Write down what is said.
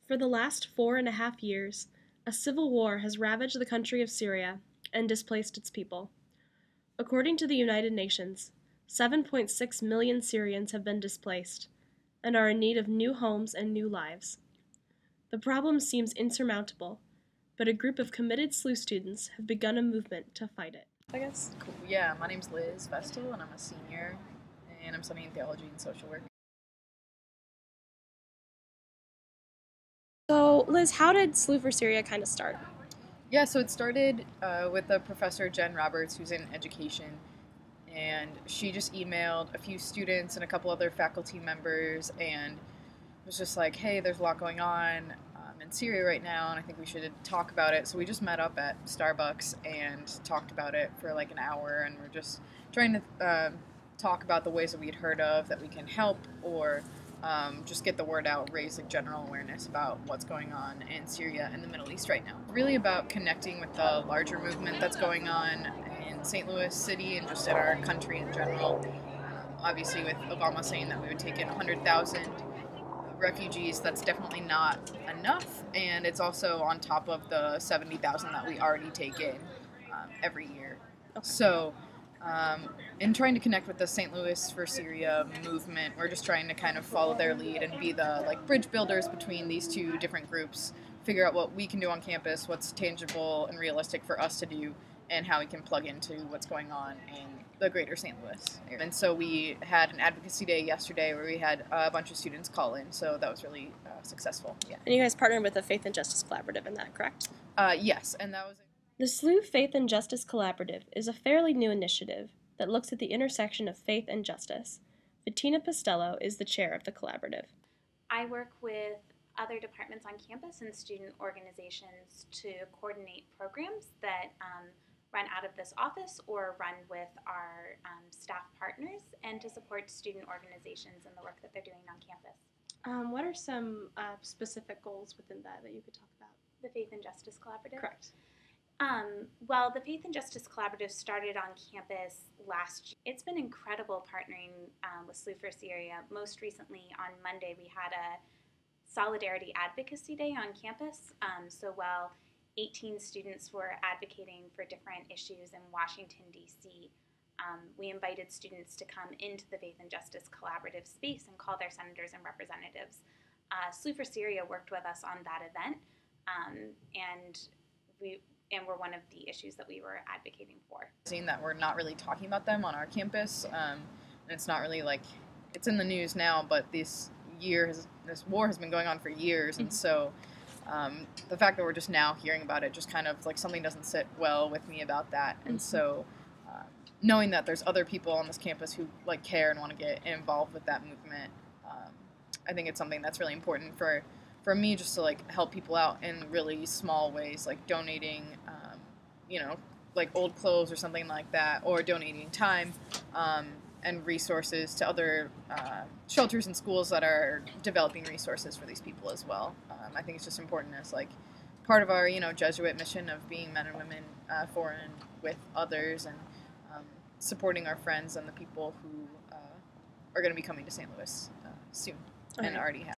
For the last 4.5 years, a civil war has ravaged the country of Syria and displaced its people. According to the United Nations, 7.6 million Syrians have been displaced and are in need of new homes and new lives. The problem seems insurmountable, but a group of committed SLU students have begun a movement to fight it. I guess. Cool. Yeah, my name's Liz Vestal, and I'm a senior, and I'm studying theology and social work. So, Liz, how did SLU for Syria kind of start? Yeah, so it started with a professor, Jen Roberts, who's in education, and she just emailed a few students and a couple other faculty members, and was just like, hey, there's a lot going on in Syria right now, and I think we should talk about it. So we just met up at Starbucks and talked about it for like an hour, and we're just trying to talk about the ways that we had heard of that we can help, or just get the word out, raise like general awareness about what's going on in Syria and the Middle East right now. Really about connecting with the larger movement that's going on in St. Louis City and just in our country in general. Obviously, with Obama saying that we would take in 100,000 refugees, that's definitely not enough, and it's also on top of the 70,000 that we already take in every year. So, in trying to connect with the St. Louis for Syria movement, we're just trying to kind of follow their lead and be the bridge builders between these two different groups, figure out what we can do on campus, what's tangible and realistic for us to do, and how we can plug into what's going on in the greater St. Louis area. And so we had an advocacy day yesterday where we had a bunch of students call in, so that was really successful. Yeah. And you guys partnered with the Faith and Justice Collaborative in that, correct? Yes, and that was... The SLU Faith and Justice Collaborative is a fairly new initiative that looks at the intersection of faith and justice. Bettina Postello is the chair of the collaborative. I work with other departments on campus and student organizations to coordinate programs that run out of this office or run with our staff partners, and to support student organizations in the work that they're doing on campus. What are some specific goals within that you could talk about? The Faith and Justice Collaborative? Correct. Well, the Faith and Justice Collaborative started on campus last year. It's been incredible partnering with SLU for Syria. Most recently, on Monday, we had a Solidarity Advocacy Day on campus. So while 18 students were advocating for different issues in Washington, D.C., we invited students to come into the Faith and Justice Collaborative space and call their senators and representatives. SLU for Syria worked with us on that event, and were one of the issues that we were advocating for. Seeing that we're not really talking about them on our campus, and it's not really it's in the news now, but this war has been going on for years, and so the fact that we're just now hearing about it just kind of something doesn't sit well with me about that, and so knowing that there's other people on this campus who care and want to get involved with that movement, I think it's something that's really important for me, just to help people out in really small ways, like donating, old clothes or something like that, or donating time and resources to other shelters and schools that are developing resources for these people as well. I think it's just important as part of our Jesuit mission of being men and women for and with others, and supporting our friends and the people who are going to be coming to St. Louis soon and already have.